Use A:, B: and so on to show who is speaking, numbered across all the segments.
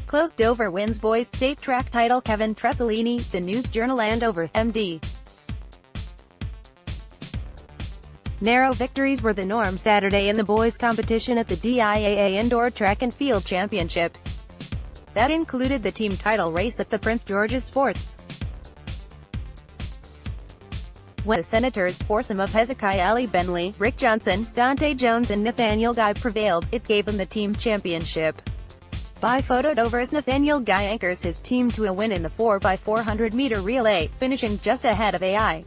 A: Close. Dover wins boys state track title. Kevin Tresolini, The News Journal Landover, MD. Narrow victories were the norm Saturday in the boys' competition at the DIAA Indoor Track and Field Championships. That included the team title race at the Prince George's Sports. When the Senators' foursome of Hezakiah Ali-Bentley, Ric Johnson, Dante Jones and Nathanael prevailed, it gave them the team championship. By photo. Dover's Nathanael anchors his team to a win in the 4x400-meter relay, finishing just ahead of AI.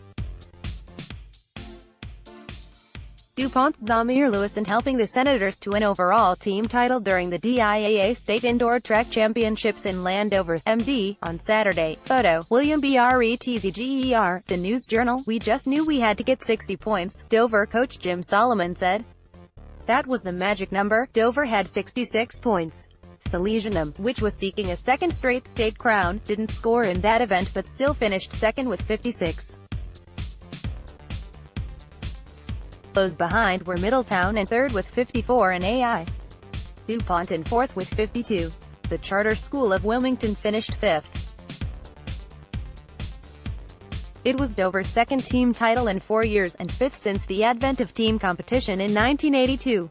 A: DuPont's Zamir Lewis and helping the Senators to an overall team title during the DIAA State Indoor Track Championships in Landover, MD, on Saturday. Photo. William Tretzger, The News Journal. We just knew we had to get 60 points, Dover coach Jim Solomon said. That was the magic number. Dover had 66 points. Salesianum, which was seeking a second straight state crown, didn't score in that event but still finished second with 56. Close behind were Middletown in third with 54 and AI. DuPont in fourth with 52. The charter school of Wilmington finished fifth. It was Dover's second team title in 4 years, and fifth since the advent of team competition in 1982.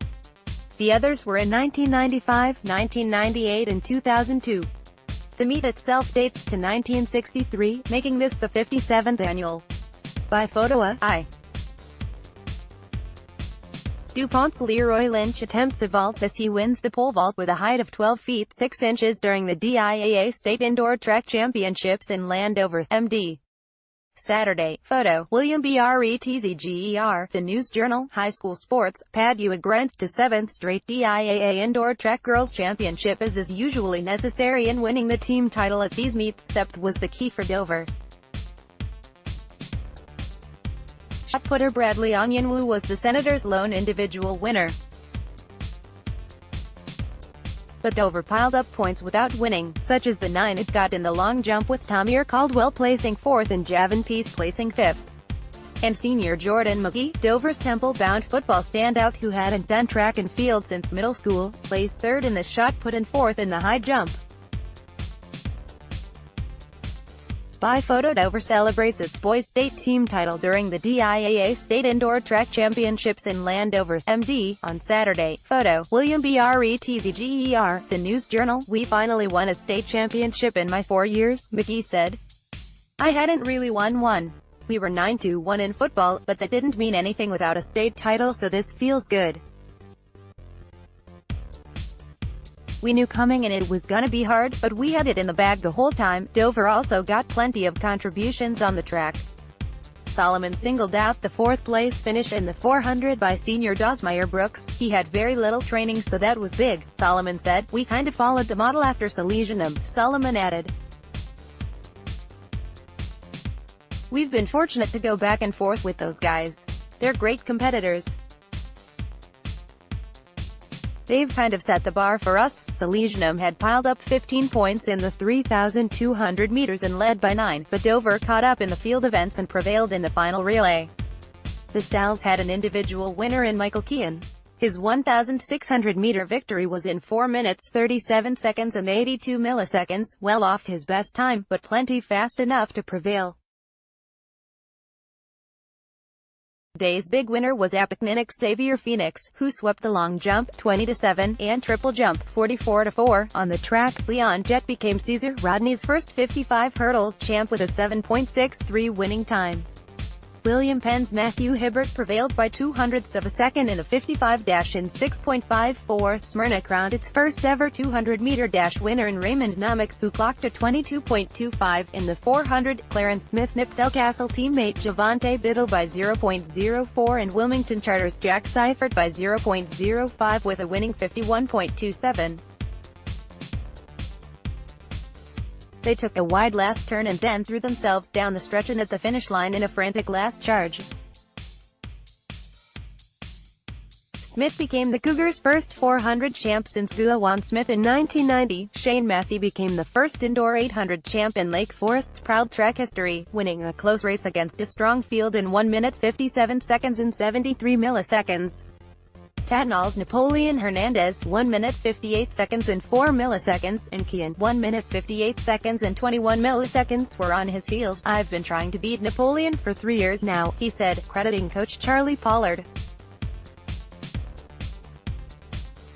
A: The others were in 1995, 1998 and 2002. The meet itself dates to 1963, making this the 57th annual. By photo. DuPont's Leroy Lynch attempts a vault as he wins the pole vault with a height of 12 feet 6 inches during the DIAA State Indoor Track Championships in Landover, MD. Saturday. Photo. William Tretzger, The News Journal. High school sports. Padua grants to 7th straight DIAA Indoor Track Girls Championship as is usually necessary in winning the team title at these meets. Depth was the key for Dover. Shot putter Bradley Onyenwu was the Senators' lone individual winner. But Dover piled up points without winning, such as the 9 it got in the long jump with Tamir Caldwell placing 4th and Javin Peace placing 5th. And senior Jordan McGee, Dover's Temple-bound football standout who hadn't done track and field since middle school, placed 3rd in the shot put and 4th in the high jump. By photo. Dover celebrates its boys state team title during the DIAA State Indoor Track Championships in Landover, MD, on Saturday. Photo. William Tretzger, The News Journal. We finally won a state championship in my 4 years, McGee said. I hadn't really won one. We were 9-1 in football, but that didn't mean anything without a state title, so this feels good. We knew coming and it was gonna be hard, but we had it in the bag the whole time. Dover also got plenty of contributions on the track. Solomon singled out the 4th place finish in the 400 by senior Dosmeyer Brooks. He had very little training so that was big, Solomon said. We kinda followed the model after Salesianum, Solomon added. We've been fortunate to go back and forth with those guys. They're great competitors. They've kind of set the bar for us. Salesianum had piled up 15 points in the 3,200 meters and led by 9, but Dover caught up in the field events and prevailed in the final relay. The Sals had an individual winner in Michael Kean. His 1,600-meter victory was in 4 minutes 37 seconds and 82 milliseconds, well off his best time, but plenty fast enough to prevail. Day's big winner was Appomattox Xavier Phoenix, who swept the long jump 20-7 and triple jump 44-4 on the track. Leon Jett became Caesar Rodney's first 55 hurdles champ with a 7.63 winning time. William Penn's Matthew Hibbert prevailed by 0.02 of a second in the 55 dash in 6.54. Smyrna crowned its first ever 200-meter dash winner in Raymond Nomick, who clocked a 22.25 in the 400. Clarence Smith nipped Elcastle teammate Javante Biddle by 0.04 and Wilmington Charter's Jack Seifert by 0.05 with a winning 51.27. They took a wide last turn and then threw themselves down the stretch and at the finish line in a frantic last charge. Smith became the Cougars' first 400 champ since Guawan Smith in 1990. Shane Massey became the first indoor 800 champ in Lake Forest's proud track history, winning a close race against a strong field in 1 minute 57 seconds and 73 milliseconds. Nathanael's Napoleon Hernandez, 1 minute 58 seconds and 4 milliseconds, and Kian, 1 minute 58 seconds and 21 milliseconds, were on his heels. "I've been trying to beat Napoleon for 3 years now," he said, crediting coach Charlie Pollard.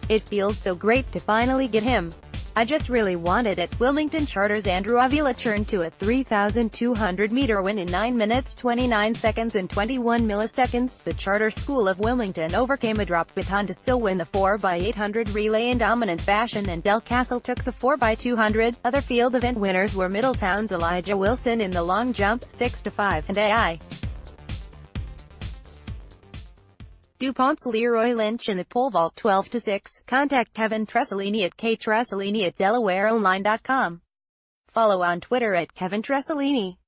A: "It feels so great to finally get him. I just really wanted it." Wilmington Charter's Andrew Avila turned to a 3,200-meter win in 9 minutes 29 seconds and 21 milliseconds. The Charter School of Wilmington overcame a dropped baton to still win the 4x800 relay in dominant fashion, and Del Castle took the 4x200. Other field event winners were Middletown's Elijah Wilson in the long jump, 6-5, and AI DuPont's Leroy Lynch in the pole vault, 12-6. Contact Kevin Tresolini at ktresolini@delawareonline.com. Follow on Twitter at Kevin Tresolini.